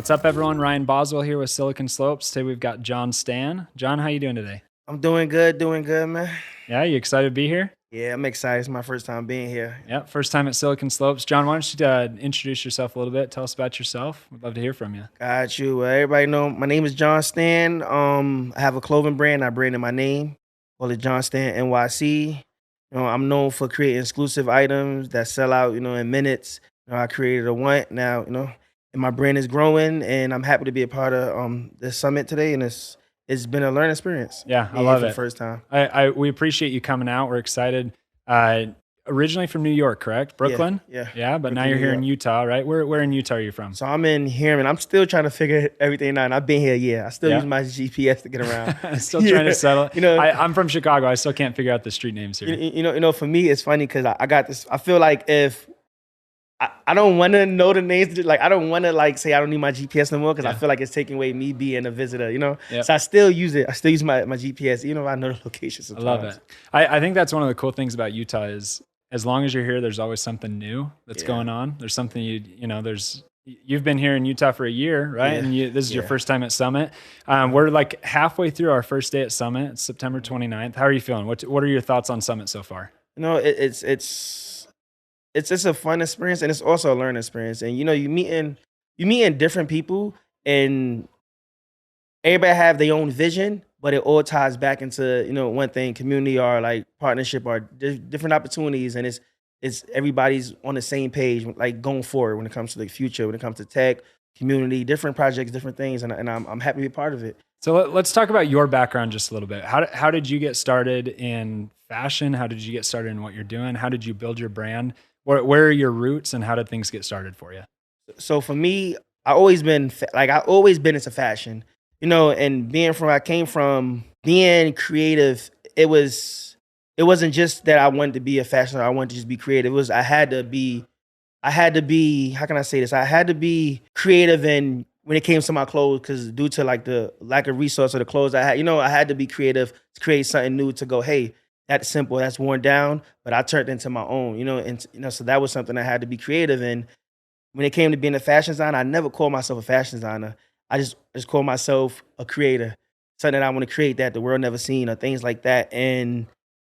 What's up, everyone? Ryan Boswell here with Silicon Slopes. Today we've got Jon Stan. Jon, how you doing today? I'm doing good, man. Yeah, you excited to be here? Yeah, I'm excited. It's my first time being here. Yeah, first time at Silicon Slopes. Jon, why don't you introduce yourself a little bit? Tell us about yourself. We'd love to hear from you. Got you. Everybody know my name is Jon Stan. I have a clothing brand. I branded my name. Call it Jon Stan NYC. I'm known for creating exclusive items that sell out, in minutes. I created a want now, and my brand is growing, and I'm happy to be a part of this summit today, and it's been a learning experience. Yeah, I being here love for it. the first time. We appreciate you coming out. We're excited. Originally from New York, correct? Brooklyn? Yeah. But now Brooklyn, you're New here in York. Utah, right? Where in Utah are you from? So I'm in here, and I'm still trying to figure everything out. And I've been here, I still Yeah. use my GPS to get around. Still trying to settle. You know- I'm from Chicago. I still can't figure out the street names here. For me, it's funny because I got this. I feel like if I don't want to know the names, like I don't want to say I don't need my GPS no more because I feel like it's taking away me being a visitor, Yep. So I still use it. I still use my GPS, even if I know the location I sometimes. love it. I think that's one of the cool things about Utah is as long as you're here, there's always something new that's going on. There's something you've been here in Utah for a year, right? Yeah. And this is your Yeah. first time at Summit. We're like halfway through our first day at Summit. It's September 29th. How are you feeling? What are your thoughts on Summit so far? It's a fun experience, and it's also a learning experience. And you meeting different people, and everybody have their own vision, but it all ties back into one thing: community or like partnership or different opportunities. And it's everybody's on the same page, like going forward when it comes to the future, when it comes to tech, community, different projects, different things. And I'm happy to be part of it. So let's talk about your background just a little bit. How did you get started in fashion? How did you get started in what you're doing? How did you build your brand? Where are your roots and how did things get started for you? So for me, I always been into fashion, and I came from being creative. It wasn't just that I wanted to be a fashion. I wanted to just be creative. I had to be, how can I say this? I had to be creative when it came to my clothes, because due to like the lack of resource of the clothes I had, I had to be creative to create something new to go, hey, that's simple, that's worn down, but I turned it into my own, so that was something I had to be creative in. When it came to being a fashion designer, I never called myself a fashion designer. I just called myself a creator, something that I want to create that the world never seen or things like that. And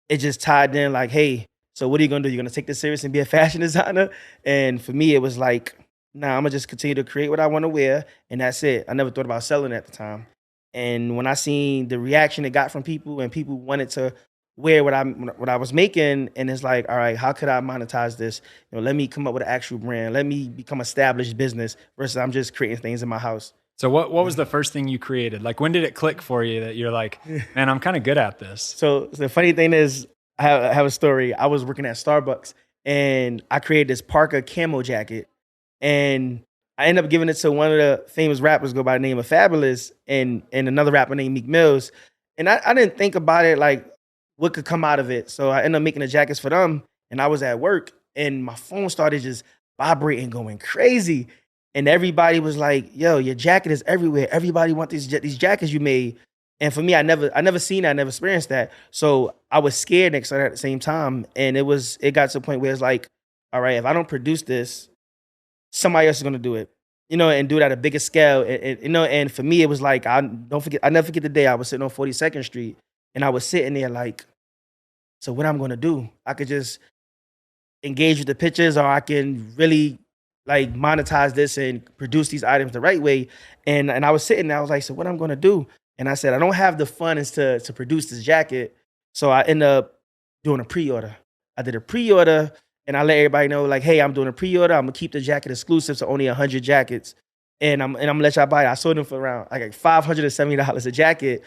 it just tied in like, hey, so what are you going to do? You're going to take this serious and be a fashion designer? And for me, it was like, nah, I'm going to just continue to create what I want to wear, and that's it. I never thought about selling at the time. And when I seen the reaction it got from people, and people wanted to wear what I was making, and it's like, all right, how could I monetize this? Let me come up with an actual brand. Let me become established business versus I'm just creating things in my house. So what was the first thing you created? Like, when did it click for you that you're like, man, I'm kind of good at this? So the funny thing is, I have a story. I was working at Starbucks, and I created this Parker camo jacket, and I ended up giving it to one of the famous rappers go by the name of Fabulous, and another rapper named Meek Mills. And I didn't think about it like what could come out of it. So I ended up making the jackets for them, and I was at work, and my phone started just vibrating, going crazy. And everybody was like, yo, your jacket is everywhere. Everybody want these jackets you made. And for me, I never seen that, I never experienced that. So I was scared and excited at the same time. And it got to a point where it's like, all right, if I don't produce this, somebody else is gonna do it, and do it at a bigger scale. And for me, it was like, I never forget the day I was sitting on 42nd Street, and I was sitting there like, so what I'm gonna do? I could just engage with the pictures, or I can really like monetize this and produce these items the right way. And I was sitting there, I was like, so what I'm gonna do? And I said, I don't have the funds to produce this jacket. So I ended up doing a pre-order. I did a pre-order, and I let everybody know, like, hey, I'm doing a pre-order. I'm gonna keep the jacket exclusive to only 100 jackets. And I'm gonna let y'all buy it. I sold them for around like $570 a jacket.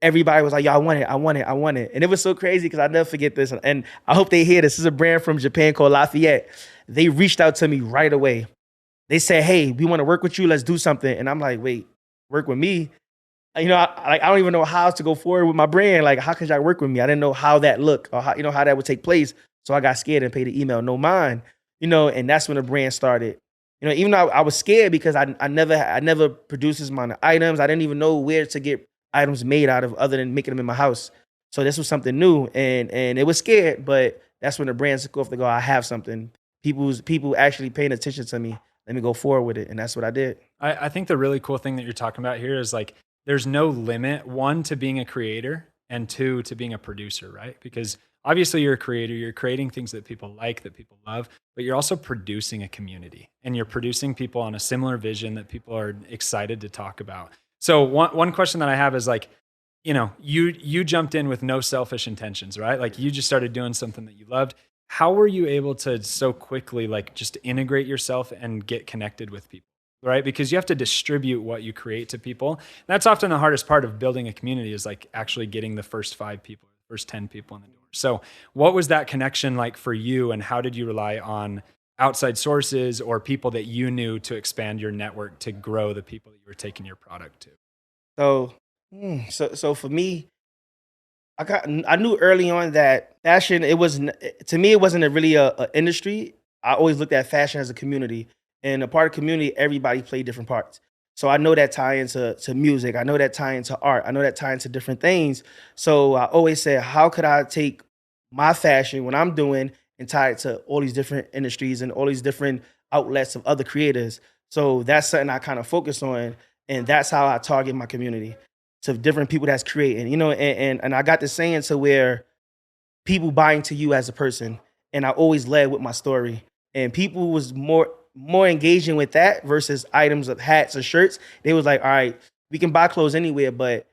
Everybody was like, yo, I want it. And it was so crazy because I'll never forget this. And I hope they hear this. This is a brand from Japan called Lafayette. They reached out to me right away. They said, hey, we want to work with you. Let's do something. And I'm like, wait, work with me? I don't even know how to go forward with my brand. Like, how could y'all work with me? I didn't know how that looked, or how that would take place. So I got scared and paid the email, no mind. And that's when the brand started. Even though I was scared because I never produced this amount of items. I didn't even know where to get items made out of other than making them in my house. So this was something new, and it was scared, but that's when the brand took off to go, I have something. People actually paying attention to me. Let me go forward with it. And that's what I did. I think the really cool thing that you're talking about here is like there's no limit, one, to being a creator, and two, to being a producer, right? Because obviously you're a creator, you're creating things that people like, that people love, but you're also producing a community and you're producing people on a similar vision that people are excited to talk about. So one question that I have is like, you jumped in with no selfish intentions, right? Like you just started doing something that you loved. How were you able to so quickly like just integrate yourself and get connected with people? Right? Because you have to distribute what you create to people. That's often the hardest part of building a community is like actually getting the first 5 people, first 10 people in the door. So what was that connection like for you, and how did you rely on outside sources or people that you knew to expand your network to grow the people that you were taking your product to? So, so for me, I knew early on that fashion, it was to me it wasn't really a industry. I always looked at fashion as a community, and a part of community, everybody played different parts. So I know that tie into music. I know that tie into art. I know that tie into different things. So I always said, how could I take my fashion, what I'm doing, and tie it to all these different industries and all these different outlets of other creators? So that's something I kind of focus on, and that's how I target my community, to different people that's creating, and I got this saying to where people buy into you as a person, and I always led with my story, and people was more engaging with that versus items of hats or shirts. They was like, all right, we can buy clothes anywhere, but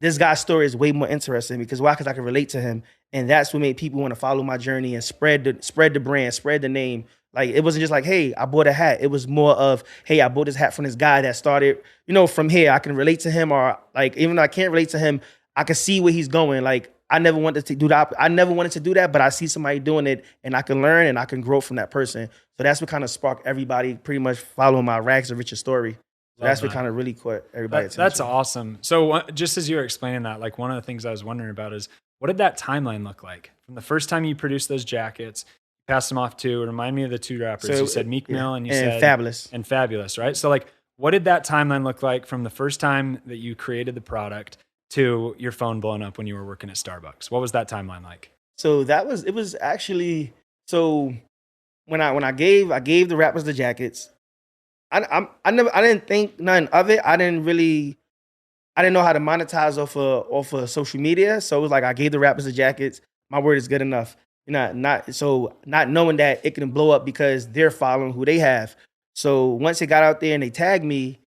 this guy's story is way more interesting because why? Because I can relate to him, and that's what made people want to follow my journey and spread the brand, spread the name. Like it wasn't just like, hey, I bought a hat. It was more of, hey, I bought this hat from this guy that started, from here. I can relate to him, or like even though I can't relate to him, I can see where he's going. Like I never wanted to do that. I never wanted to do that, but I see somebody doing it, and I can learn and I can grow from that person. So that's what kind of sparked everybody pretty much following my Rags to Riches story. That's what kind of really caught everybody's attention. That's awesome. So just as you were explaining that, like one of the things I was wondering about is what did that timeline look like from the first time you produced those jackets, passed them off to, remind me of the 2 rappers. So, you said Meek Mill and you said Fabulous. And Fabulous, right? So like, what did that timeline look like from the first time that you created the product to your phone blowing up when you were working at Starbucks? What was that timeline like? So it was actually, so when I gave the rappers the jackets, I didn't think nothing of it. I didn't know how to monetize off of social media. So it was like I gave the rappers the jackets. My word is good enough. Not knowing that it can blow up because they're following who they have. So once it got out there and they tagged me,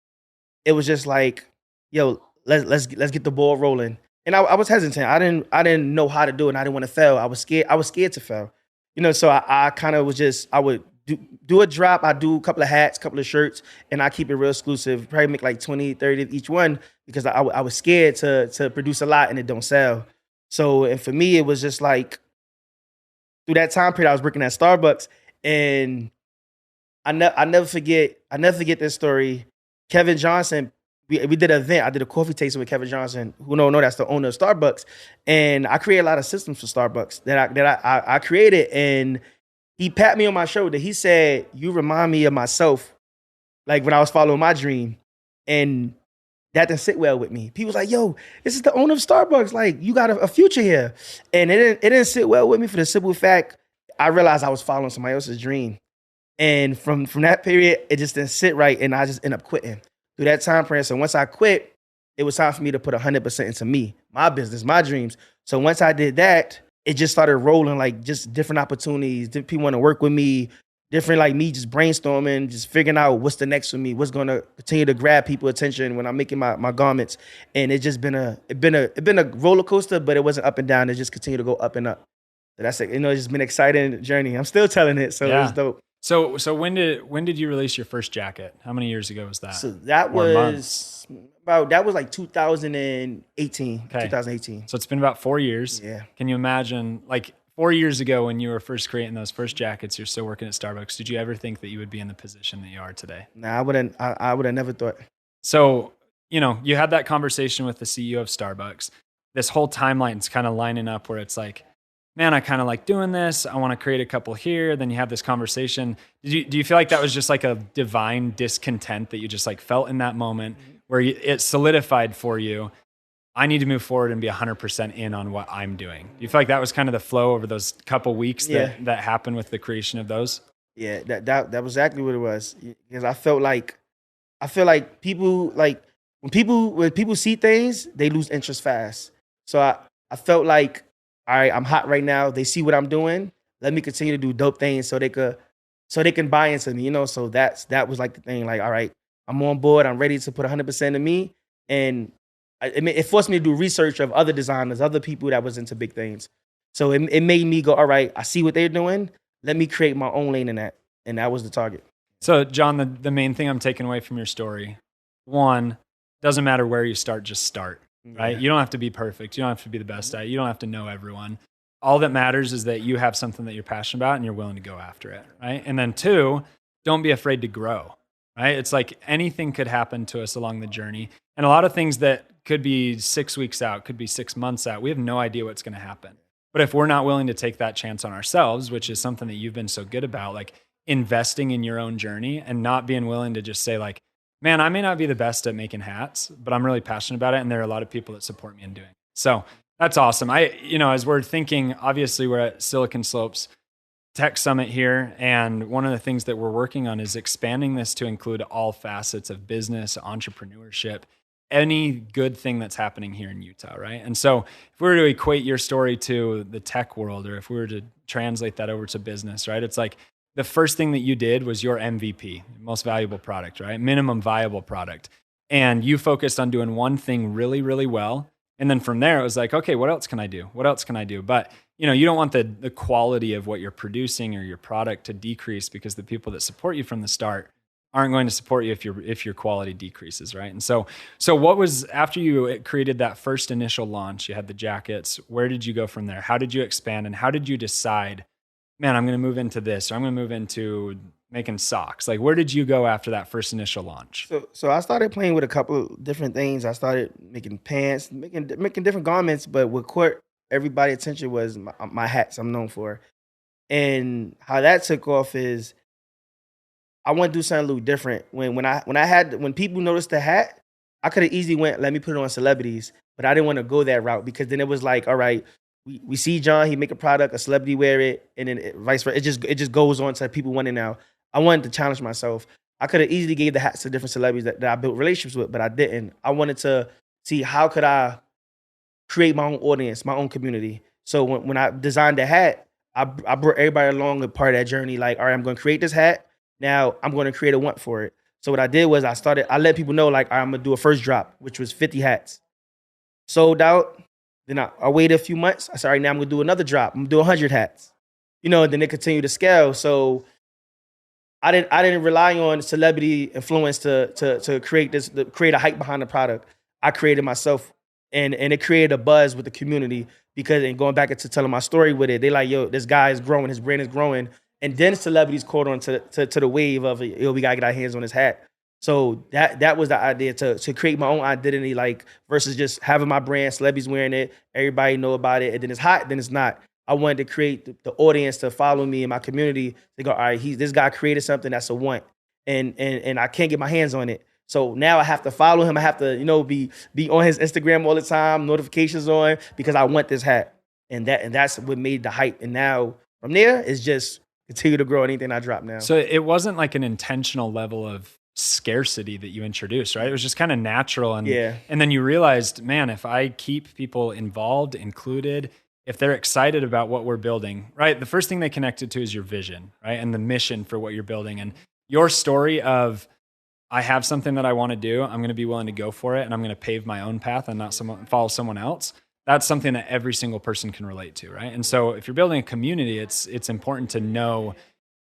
it was just like, yo, let's get the ball rolling. And I was hesitant. I didn't know how to do it. And I didn't want to fail. I was scared to fail. So I kind of was just, I would do a drop. I do a couple of hats, couple of shirts, and I keep it real exclusive. Probably make like 20, 30 of each one because I was scared to produce a lot and it don't sell. So, and for me, it was just like, through that time period, I was working at Starbucks, and I never forget this story. Kevin Johnson, we did an event. I did a coffee tasting with Kevin Johnson, who don't know that's the owner of Starbucks, and I created a lot of systems for Starbucks that I created, and he pat me on my shoulder. He said, "You remind me of myself, like when I was following my dream," and that didn't sit well with me. People was like, yo, this is the owner of Starbucks. Like, you got a future here. And it didn't sit well with me for the simple fact, I realized I was following somebody else's dream. And from that period, it just didn't sit right. And I just ended up quitting through that time frame. So once I quit, it was time for me to put 100% into me, my business, my dreams. So once I did that, it just started rolling, like just different opportunities. People want to work with me. Different, like me just brainstorming, just figuring out what's the next for me, what's going to continue to grab people's attention when I'm making my garments. And it's just been a roller coaster, but it wasn't up and down. It just continued to go up and up. So that's it. It's just been an exciting journey. I'm still telling it, so it's dope. So when did you release your first jacket? How many years ago was that? So that was like 2018. Okay. 2018. So it's been about 4 years. Yeah. Can you imagine, like 4 years ago when you were first creating those first jackets, you're still working at Starbucks. Did you ever think that you would be in the position that you are today? Nah, I would have never thought. So, you had that conversation with the CEO of Starbucks. This whole timeline's kind of lining up where it's like, man, I kind of like doing this. I want to create a couple here. Then you have this conversation. Do you feel like that was just like a divine discontent that you just like felt in that moment where it solidified for you? I need to move forward and be 100% in on what I'm doing. Do you feel like that was kind of the flow over those couple weeks that happened with the creation of those? Yeah, that was exactly what it was. Because I felt like I feel like people like when people see things, they lose interest fast. So I felt like, all right, I'm hot right now. They see what I'm doing. Let me continue to do dope things so they can buy into me, you know. So that was like the thing. Like, all right, I'm on board. I'm ready to put 100% of me, and it forced me to do research of other designers, other people that was into big things. So it made me go, all right, I see what they're doing. Let me create my own lane in that, and that was the target. So, John, the main thing I'm taking away from your story, one, doesn't matter where you start, just start, right? Yeah. You don't have to be perfect. You don't have to be the best at it. You don't have to know everyone. All that matters is that you have something that you're passionate about and you're willing to go after it, right? And then two, don't be afraid to grow, right? It's like anything could happen to us along the journey. And a lot of things that could be 6 weeks out, could be 6 months out. We have no idea what's going to happen. But if we're not willing to take that chance on ourselves, which is something that you've been so good about, like investing in your own journey and not being willing to just say like, man, I may not be the best at making hats, but I'm really passionate about it. And there are a lot of people that support me in doing it. So that's awesome. As we're thinking, obviously we're at Silicon Slopes Tech Summit here. And one of the things that we're working on is expanding this to include all facets of business, entrepreneurship, any good thing that's happening here in Utah, right? And so if we were to equate your story to the tech world, or if we were to translate that over to business, right? It's like the first thing that you did was your MVP, most valuable product, right? Minimum viable product. And you focused on doing one thing really, really well. And then from there, it was like, okay, what else can I do? What else can I do? But you don't want the quality of what you're producing or your product to decrease because the people that support you from the start aren't going to support you if your quality decreases, right? And so what was, after you created that first initial launch, you had the jackets, where did you go from there? How did you expand, and how did you decide, man, I'm going to move into this, or I'm going to move into making socks? Like, where did you go after that first initial launch? So I started playing with a couple of different things. I started making pants, making different garments, but what caught everybody's attention was my hats I'm known for. And how that took off is I want to do something a little different. When people noticed the hat, I could have easily went, let me put it on celebrities, but I didn't want to go that route because then it was like, all right, we see John, he make a product, a celebrity wear it, and then vice versa. It just goes on to people wanting now. I wanted to challenge myself. I could have easily gave the hats to different celebrities that I built relationships with, but I didn't. I wanted to see how could I create my own audience, my own community. So when I designed the hat, I brought everybody along a part of that journey. Like, all right, I'm going to create this hat. Now I'm going to create a want for it. So what I did was I let people know, like, I'm going to do a first drop, which was 50 hats. Sold out. Then I waited a few months. I said, all right, now I'm going to do another drop. I'm going to do 100 hats. And then it continued to scale. So I didn't rely on celebrity influence to create a hype behind the product. I created myself, and it created a buzz with the community because, and going back into telling my story with it, they like, yo, this guy is growing, his brand is growing. And then celebrities caught on to the wave of, yo, we gotta get our hands on his hat. So that was the idea, to create my own identity, like, versus just having my brand, celebrities wearing it, everybody know about it, and then it's hot, then it's not. I wanted to create the audience to follow me in my community. They go, all right, this guy created something that's a want, and I can't get my hands on it. So now I have to follow him. I have to, be on his Instagram all the time, notifications on, because I want this hat, and that's what made the hype. And now from there, it's just continue to grow anything I drop now. So it wasn't like an intentional level of scarcity that you introduced, right? It was just kind of natural. And, yeah. And then you realized, man, if I keep people involved, included, if they're excited about what we're building, right? The first thing they connected to is your vision, right? And the mission for what you're building. And your story of, I have something that I want to do, I'm going to be willing to go for it, and I'm going to pave my own path and not follow someone else. That's something that every single person can relate to, right? And so if you're building a community, it's important to know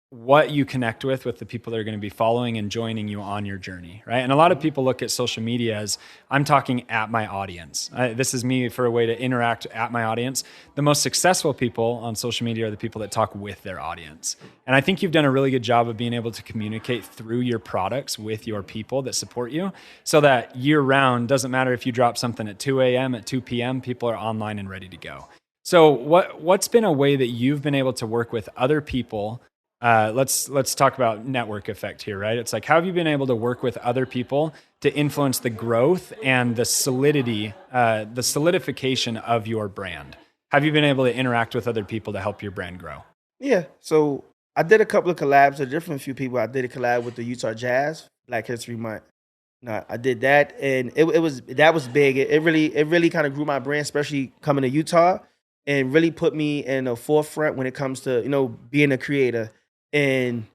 what you connect with the people that are going to be following and joining you on your journey, right? And a lot of people look at social media as, I'm talking at my audience. This is me for a way to interact at my audience. The most successful people on social media are the people that talk with their audience. And I think you've done a really good job of being able to communicate through your products with your people that support you, so that year round, doesn't matter if you drop something at 2 a.m., at 2 p.m., people are online and ready to go. So what's been a way that you've been able to work with other people? Let's talk about network effect here, right? It's like, how have you been able to work with other people to influence the growth and the solidity, the solidification of your brand? Have you been able to interact with other people to help your brand grow? Yeah. So I did a couple of collabs with different few people. I did a collab with the Utah Jazz, Black History Month. No, I did that, and that was big. It really kind of grew my brand, especially coming to Utah, and really put me in the forefront when it comes to being a creator. And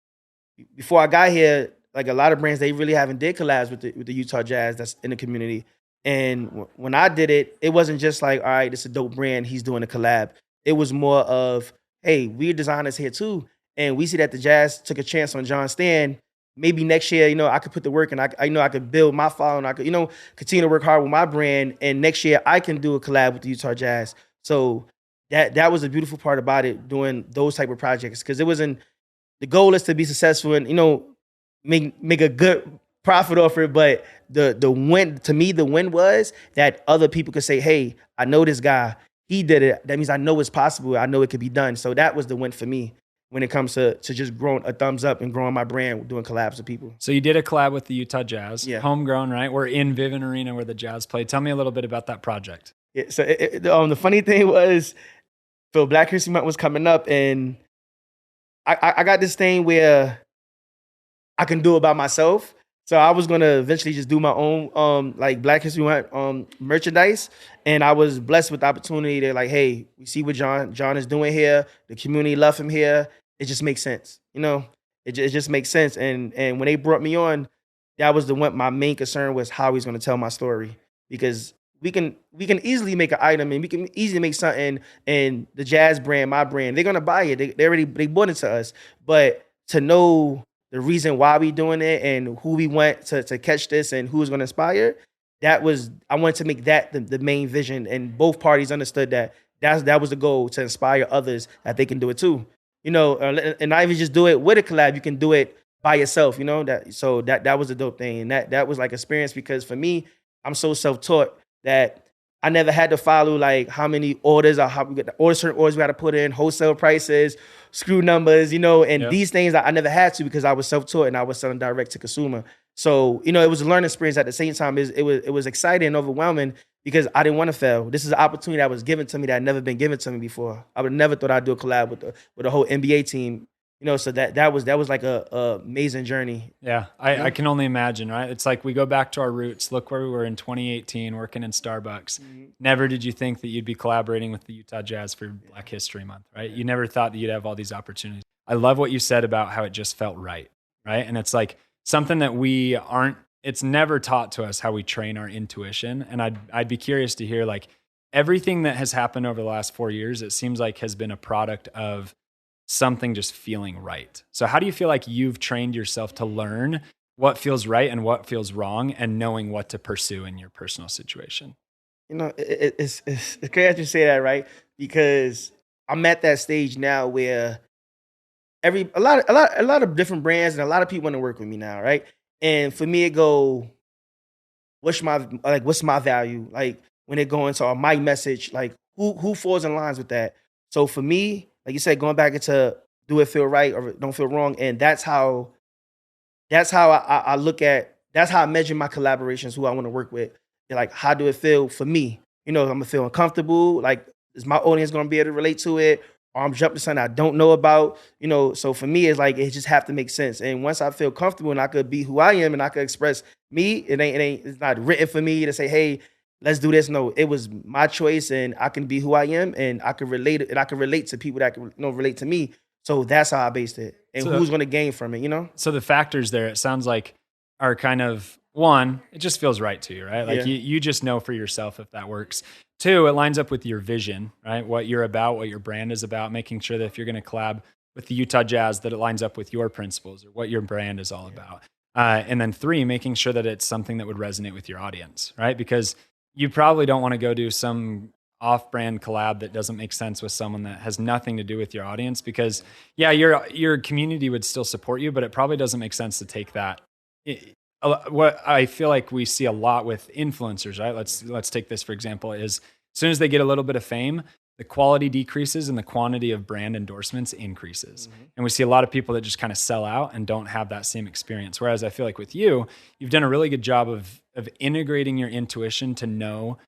before I got here, like a lot of brands, they really haven't did collabs with the Utah Jazz that's in the community. And when I did it, it wasn't just like, all right, it's a dope brand, he's doing a collab. It was more of, hey, we're designers here too, and we see that the Jazz took a chance on Jon Stan. Maybe next year, I could put the work and I could build my following. I could, continue to work hard with my brand. And next year I can do a collab with the Utah Jazz. So that was a beautiful part about it, doing those type of projects. Cause it wasn't, the goal is to be successful and, make a good profit off it. But the win, to me, the win was that other people could say, hey, I know this guy, he did it. That means I know it's possible. I know it could be done. So that was the win for me when it comes to just growing a thumbs up and growing my brand, doing collabs with people. So you did a collab with the Utah Jazz, yeah. Homegrown, right? We're in Vivint Arena where the Jazz played. Tell me a little bit about that project. Yeah, so the funny thing was, Phil, Black History Month was coming up, and I got this thing where I can do it by myself. So I was gonna eventually just do my own like Black History Month merchandise, and I was blessed with the opportunity to like, hey, we see what Jon is doing here. The community love him here. It just makes sense, It just makes sense. And when they brought me on, that was my main concern was how he's gonna tell my story, because we can easily make an item and we can easily make something, and the Jazz brand, my brand, they're gonna buy it. They bought it to us, but to know the reason why we doing it and who we want to catch this and who's going to inspire, I wanted to make that the main vision, and both parties understood that was the goal, to inspire others that they can do it too. And not even just do it with a collab, you can do it by yourself, that was a dope thing. And that was like experience, because for me, I'm so self-taught that I never had to follow like how many orders or how we got certain orders we got to put in, wholesale prices, screw numbers, and these things I never had to, because I was self-taught and I was selling direct to consumer. So, it was a learning experience. At the same time, it was exciting and overwhelming, because I didn't want to fail. This is an opportunity that was given to me that had never been given to me before. I would never thought I'd do a collab with the whole NBA team. So that was like a amazing journey. Yeah, I can only imagine, right? It's like we go back to our roots. Look where we were in 2018, working in Starbucks. Mm-hmm. Never did you think that you'd be collaborating with the Utah Jazz for Black History Month, right? You never thought that you'd have all these opportunities. I love what you said about how it just felt right? And it's like something that it's never taught to us, how we train our intuition. And I'd be curious to hear, like, everything that has happened over the last 4 years, it seems like has been a product of something just feeling right. So how do you feel like you've trained yourself to learn what feels right and what feels wrong, and knowing what to pursue in your personal situation? It's crazy that you say that, right? Because I'm at that stage now where a lot of different brands and a lot of people want to work with me now, right? And for me, it go, what's my value? Like, when it go into my message, like who falls in lines with that? So for me, like you said, going back into do it feel right or don't feel wrong, and that's how I look at. That's how I measure my collaborations. Who I want to work with. And like, how do it feel for me? I'm gonna feel uncomfortable. Like, is my audience gonna be able to relate to it? Or I'm jumping to something I don't know about. So for me, it's like it just have to make sense. And once I feel comfortable and I could be who I am and I could express me, it's not written for me to say, hey, let's do this. No, it was my choice, and I can be who I am, and I can relate it, and I can relate to people that can relate to me. So that's how I based it, and who's going to gain from it. So the factors there, it sounds like, are kind of, one, it just feels right to you, right? Like you just know for yourself if that works. Two, it lines up with your vision, right? What you're about, what your brand is about, making sure that if you're going to collab with the Utah Jazz, that it lines up with your principles or what your brand is all about. And then three, making sure that it's something that would resonate with your audience, right? Because you probably don't want to go do some off-brand collab that doesn't make sense with someone that has nothing to do with your audience, because your community would still support you, but it probably doesn't make sense to take that. What I feel like we see a lot with influencers, right? Let's take this for example, is as soon as they get a little bit of fame, the quality decreases and the quantity of brand endorsements increases. Mm-hmm. And we see a lot of people that just kind of sell out and don't have that same experience. Whereas I feel like with you've done a really good job of integrating your intuition to know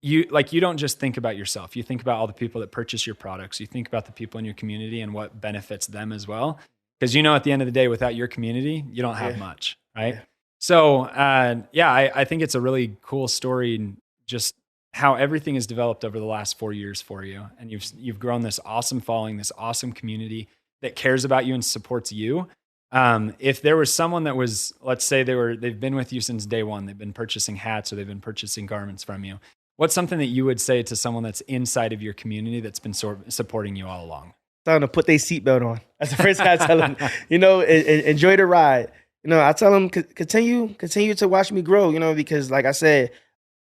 you don't just think about yourself. You think about all the people that purchase your products. You think about the people in your community and what benefits them as well. Because at the end of the day, without your community, you don't have much, right? Yeah. So, I think it's a really cool story, just how everything has developed over the last 4 years for you, and you've grown this awesome following, this awesome community that cares about you and supports you. If there was someone that was, let's say they've been with you since day one, they've been purchasing hats or they've been purchasing garments from you, what's something that you would say to someone that's inside of your community that's been supporting you all along? Tell them to put their seatbelt on. That's the first thing I tell them. Enjoy the ride. I tell them continue to watch me grow. Because like I said,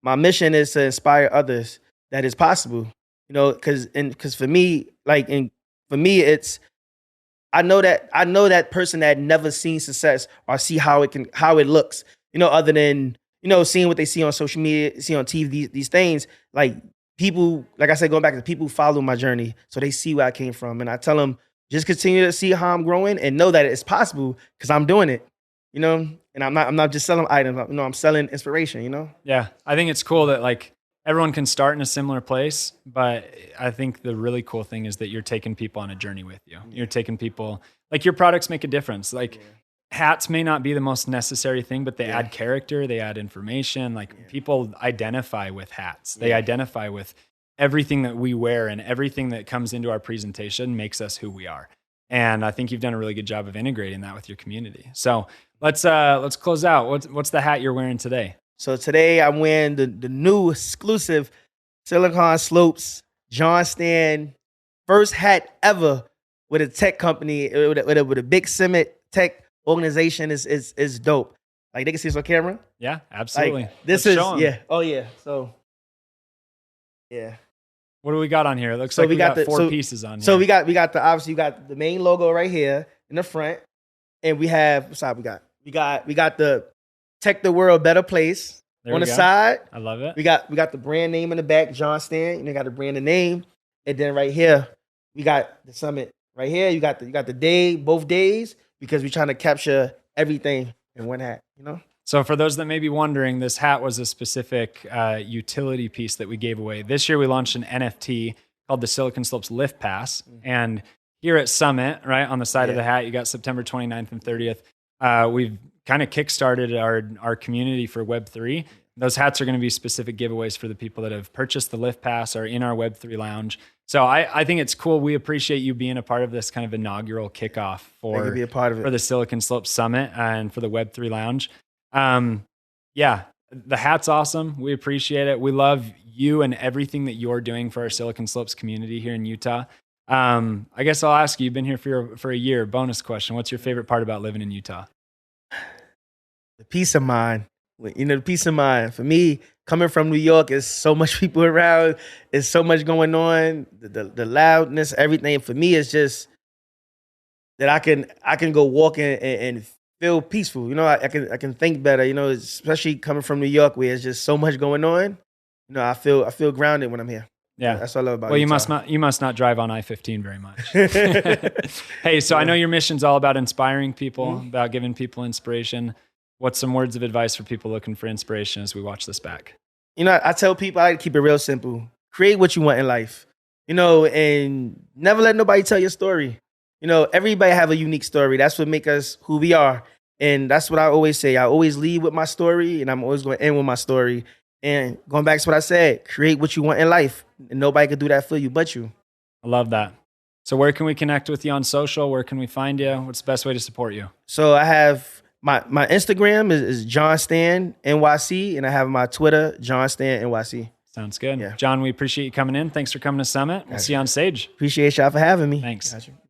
my mission is to inspire others that it's possible. Because for me, it's I know that person that never seen success or see how it looks. Other than seeing what they see on social media, see on TV, these things like. People, like I said, going back to people follow my journey, so they see where I came from. And I tell them, just continue to see how I'm growing and know that it's possible because I'm doing it, and I'm not just selling items, I'm selling inspiration, Yeah. I think it's cool that like everyone can start in a similar place, but I think the really cool thing is that you're taking people on a journey with you. You're taking people, like your products make a difference. Like hats may not be the most necessary thing, but they add character, they add information. Like people identify with hats. They identify with everything that we wear, and everything that comes into our presentation makes us who we are. And I think you've done a really good job of integrating that with your community. So let's close out. What's the hat you're wearing today? So today I'm wearing the new exclusive Silicon Slopes Jon Stan first hat ever with a tech company, with a big Summit tech organization. Is dope. Like they can see this on camera. Yeah, absolutely. Like, this is Oh yeah. So yeah. What do we got on here? It looks like we got four pieces on here. So we got obviously you got the main logo right here in the front, and we have what's up? We got the Tech the World Better Place on the side. I love it. We got the brand name in the back, Jon Stan. You got the brand name, and then right here we got the Summit. Right here you got the day, both days, because we're trying to capture everything in one hat, So for those that may be wondering, this hat was a specific utility piece that we gave away. This year we launched an NFT called the Silicon Slopes Lift Pass. And here at Summit, right on the side of the hat, you got September 29th and 30th. We've kind of kickstarted our community for Web3. Those hats are going to be specific giveaways for the people that have purchased the Lift Pass or in our Web3 lounge. So I think it's cool. We appreciate you being a part of this kind of inaugural kickoff for the Silicon Slopes Summit and for the Web3 lounge. The hat's awesome. We appreciate it. We love you and everything that you're doing for our Silicon Slopes community here in Utah. I guess I'll ask you, you've been here for a year. Bonus question. What's your favorite part about living in Utah? The peace of mind. The peace of mind. For me, coming from New York, there's so much people around. There's so much going on. The loudness, everything. For me, it's just that I can go walk and feel peaceful. I can think better. Especially coming from New York, where there's just so much going on. I feel grounded when I'm here. Yeah, that's what I love about. Well, Utah. you must not drive on I-15 very much. Hey, so I know your mission's all about inspiring people, about giving people inspiration. What's some words of advice for people looking for inspiration as we watch this back? I tell people I keep it real simple. Create what you want in life. And never let nobody tell your story. Everybody have a unique story. That's what makes us who we are. And that's what I always say. I always lead with my story, and I'm always going to end with my story. And going back to what I said, create what you want in life. And nobody can do that for you but you. I love that. So where can we connect with you on social? Where can we find you? What's the best way to support you? So I have my Instagram is Jon Stan NYC, and I have my Twitter, Jon Stan NYC. Sounds good. Yeah. John, we appreciate you coming in. Thanks for coming to Summit. We'll see you on stage. Appreciate y'all for having me. Thanks. Gotcha.